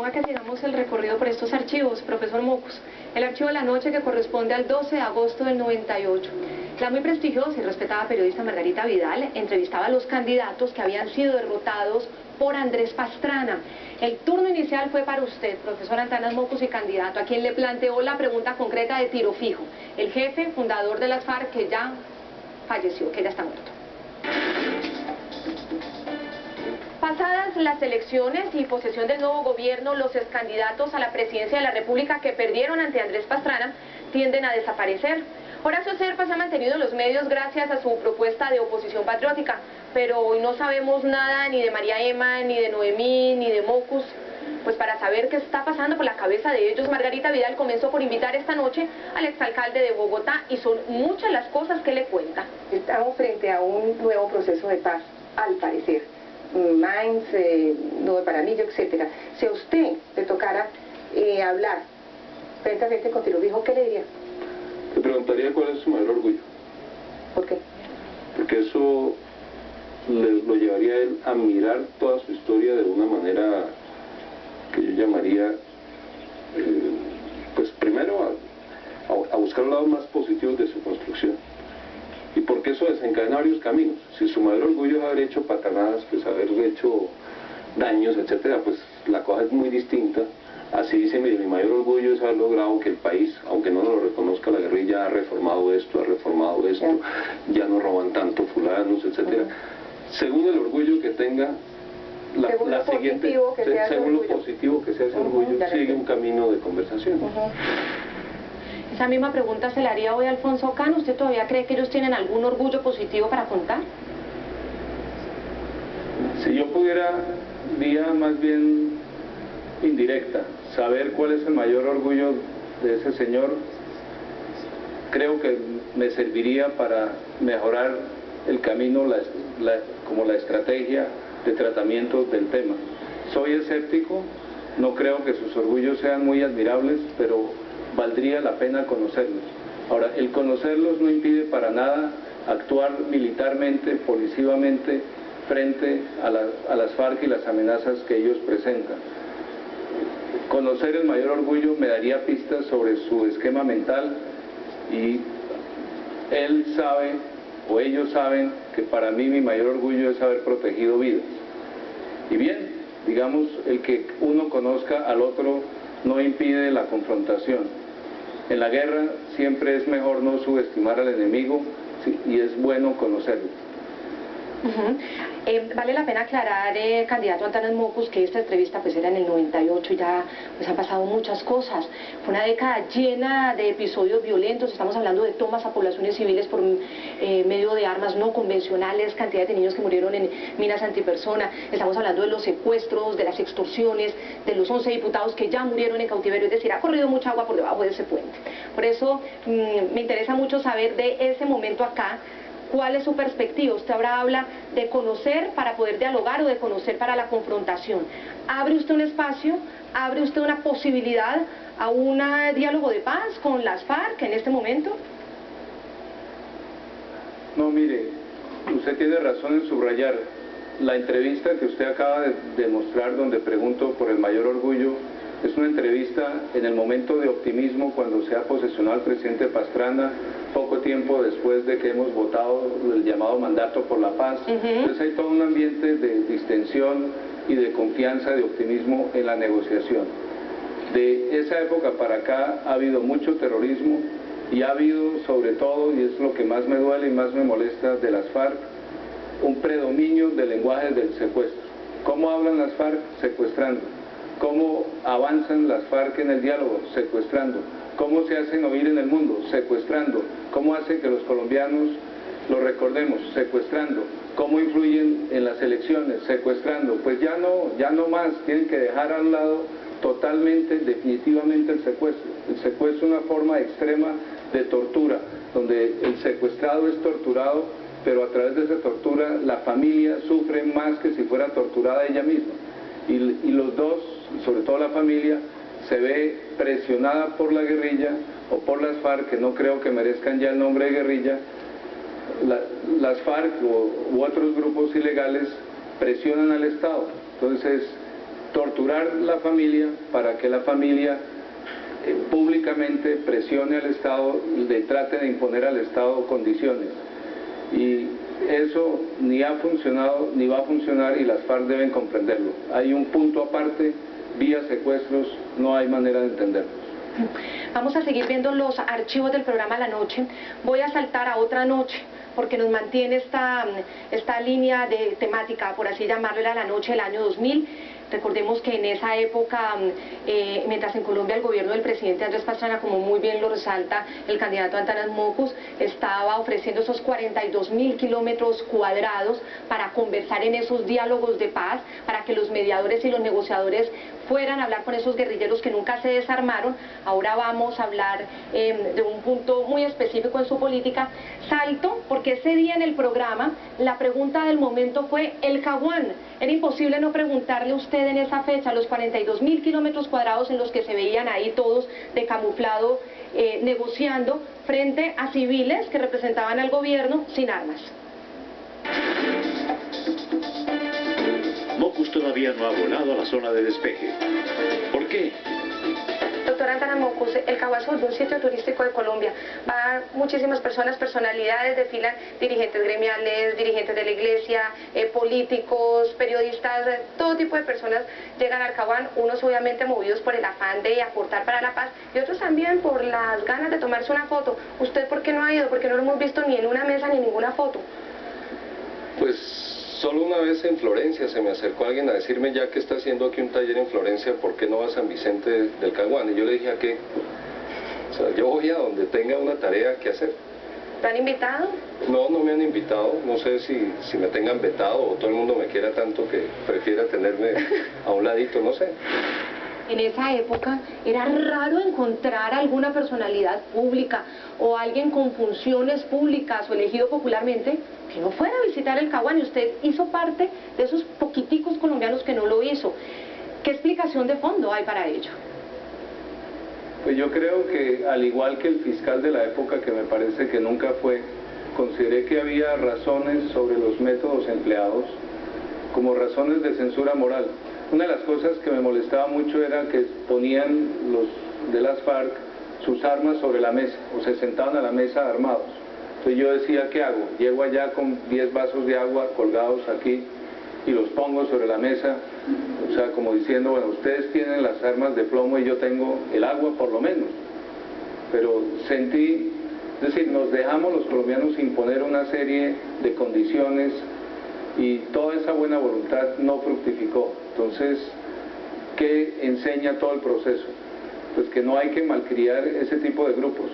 invitaba a que sigamos el recorrido por estos archivos, profesor Mocus. El archivo de la noche que corresponde al 12 de agosto del 98. La muy prestigiosa y respetada periodista Margarita Vidal entrevistaba a los candidatos que habían sido derrotados por Andrés Pastrana. El turno inicial fue para usted, profesor Antanas Mocus y candidato, a quien le planteó la pregunta concreta de tiro fijo. El jefe fundador de las FARC, que ya falleció, que ya está muerto. Pasadas las elecciones y posesión del nuevo gobierno, los excandidatos a la presidencia de la República que perdieron ante Andrés Pastrana tienden a desaparecer. Horacio Serpa se ha mantenido en los medios gracias a su propuesta de oposición patriótica, pero hoy no sabemos nada ni de María Emma, ni de Noemí, ni de Mocus. Pues para saber qué está pasando por la cabeza de ellos, Margarita Vidal comenzó por invitar esta noche al exalcalde de Bogotá, y son muchas las cosas que le cuenta. Estamos frente a un nuevo proceso de paz, al parecer. Mainz, Nuevo Paramillo, etcétera. Si a usted le tocara hablar frente a frente con Tiro Fijo, ¿qué le diría? Le preguntaría cuál es su mayor orgullo. ¿Por qué? Porque eso lo llevaría a él a mirar toda su historia de una manera que yo llamaría, pues primero a buscar los lados más positivos de su construcción. Y porque eso desencadena varios caminos. Si su mayor orgullo es haber hecho patanadas, pues haber hecho daños, etcétera, pues la cosa es muy distinta. Así dice, mire, mi mayor orgullo es haber logrado que el país, aunque no lo reconozca la guerrilla, ha reformado esto, ya no roban tanto fulanos, etcétera. Según el orgullo que tenga, la siguiente, según lo positivo que sea ese orgullo, sigue un camino de conversación. Esa misma pregunta se la haría hoy a Alfonso Cano. ¿Usted todavía cree que ellos tienen algún orgullo positivo para contar? Si yo pudiera, vía más bien indirecta, saber cuál es el mayor orgullo de ese señor, creo que me serviría para mejorar el camino, como la estrategia de tratamiento del tema. Soy escéptico, no creo que sus orgullos sean muy admirables, pero valdría la pena conocerlos. Ahora, el conocerlos no impide para nada actuar militarmente, policivamente, frente a las FARC y las amenazas que ellos presentan. Conocer el mayor orgullo me daría pistas sobre su esquema mental, y él sabe, o ellos saben, que para mí mi mayor orgullo es haber protegido vidas. Y bien, digamos, el que uno conozca al otro no impide la confrontación. En la guerra siempre es mejor no subestimar al enemigo, ¿sí? Y es bueno conocerlo. Vale la pena aclarar, candidato Antanas Mocus, que esta entrevista pues era en el 98 y ya pues han pasado muchas cosas. Fue una década llena de episodios violentos. Estamos hablando de tomas a poblaciones civiles por medio de armas no convencionales, cantidad de niños que murieron en minas antipersona. Estamos hablando de los secuestros, de las extorsiones, de los 11 diputados que ya murieron en cautiverio. Es decir, ha corrido mucha agua por debajo de ese puente. Por eso me interesa mucho saber de ese momento acá. ¿Cuál es su perspectiva? Usted ahora habla de conocer para poder dialogar o de conocer para la confrontación. ¿Abre usted un espacio? ¿Abre usted una posibilidad a un diálogo de paz con las FARC en este momento? No, mire, usted tiene razón en subrayar. La entrevista que usted acaba de mostrar, donde pregunto por el mayor orgullo, es una entrevista en el momento de optimismo cuando se ha posesionado al presidente Pastrana, poco tiempo después de que hemos votado el llamado mandato por la paz. Entonces hay todo un ambiente de distensión y de confianza, de optimismo en la negociación. De esa época para acá ha habido mucho terrorismo, y ha habido sobre todo, y es lo que más me duele y más me molesta de las FARC, un predominio del lenguaje del secuestro. ¿Cómo hablan las FARC? Secuestrando. ¿Cómo avanzan las FARC en el diálogo? Secuestrando. ¿Cómo se hacen oír en el mundo? Secuestrando. ¿Cómo hacen que los colombianos lo recordemos? Secuestrando. ¿Cómo influyen en las elecciones? Secuestrando. Pues ya no más, tienen que dejar a un lado totalmente, definitivamente el secuestro. El secuestro es una forma extrema de tortura, donde el secuestrado es torturado, pero a través de esa tortura la familia sufre más que si fuera torturada ella misma. Y los dos, sobre todo la familia, se ve presionada por la guerrilla o por las FARC, que no creo que merezcan ya el nombre de guerrilla. Las FARC u otros grupos ilegales presionan al Estado. Entonces, torturar la familia para que la familia públicamente presione al Estado, le trate de imponer al Estado condiciones. Y eso ni ha funcionado ni va a funcionar, y las FARC deben comprenderlo. Hay un punto aparte, vía secuestros, no hay manera de entenderlos. Vamos a seguir viendo los archivos del programa La Noche. Voy a saltar a Otra Noche, porque nos mantiene esta línea de temática, por así llamarlo, era La Noche del año 2000. Recordemos que en esa época, mientras en Colombia el gobierno del presidente Andrés Pastrana, como muy bien lo resalta el candidato Antanas Mockus, estaba ofreciendo esos 42.000 kilómetros cuadrados para conversar en esos diálogos de paz, para que los mediadores y los negociadores fueran a hablar con esos guerrilleros que nunca se desarmaron. Ahora vamos a hablar de un punto muy específico en su política. Salto, porque ese día en el programa la pregunta del momento fue el Caguán. Era imposible no preguntarle a usted en esa fecha los 42.000 kilómetros cuadrados en los que se veían ahí todos de camuflado negociando frente a civiles que representaban al gobierno sin armas. Mockus todavía no ha volado a la zona de despegue. ¿Por qué? Doctor Antanas Mockus, el Caguán es un sitio turístico de Colombia. Van muchísimas personas, personalidades, desfilan dirigentes gremiales, dirigentes de la iglesia, políticos, periodistas, todo tipo de personas llegan al Caguán, unos obviamente movidos por el afán de aportar para la paz y otros también por las ganas de tomarse una foto. ¿Usted por qué no ha ido? Porque no lo hemos visto ni en una mesa ni en ninguna foto. Pues solo una vez en Florencia se me acercó alguien a decirme, ya que está haciendo aquí un taller en Florencia, ¿por qué no va a San Vicente del Caguán? Y yo le dije, ¿a qué? O sea, yo voy a donde tenga una tarea que hacer. ¿Te han invitado? No, no me han invitado, no sé si me tengan vetado o todo el mundo me quiera tanto que prefiera tenerme a un ladito, no sé. En esa época era raro encontrar alguna personalidad pública o alguien con funciones públicas o elegido popularmente que no fuera a visitar el Caguán, y usted hizo parte de esos poquiticos colombianos que no lo hizo. ¿Qué explicación de fondo hay para ello? Pues yo creo que, al igual que el fiscal de la época, que me parece que nunca fue, consideré que había razones sobre los métodos empleados como razones de censura moral. Una de las cosas que me molestaba mucho era que ponían los de las FARC sus armas sobre la mesa, o se sentaban a la mesa armados. Entonces yo decía, ¿qué hago? Llego allá con 10 vasos de agua colgados aquí y los pongo sobre la mesa, o sea, como diciendo, bueno, ustedes tienen las armas de plomo y yo tengo el agua por lo menos. Pero sentí, es decir, nos dejamos los colombianos imponer una serie de condiciones y toda esa buena voluntad no fructificó. Entonces, ¿qué enseña todo el proceso? Pues que no hay que malcriar ese tipo de grupos.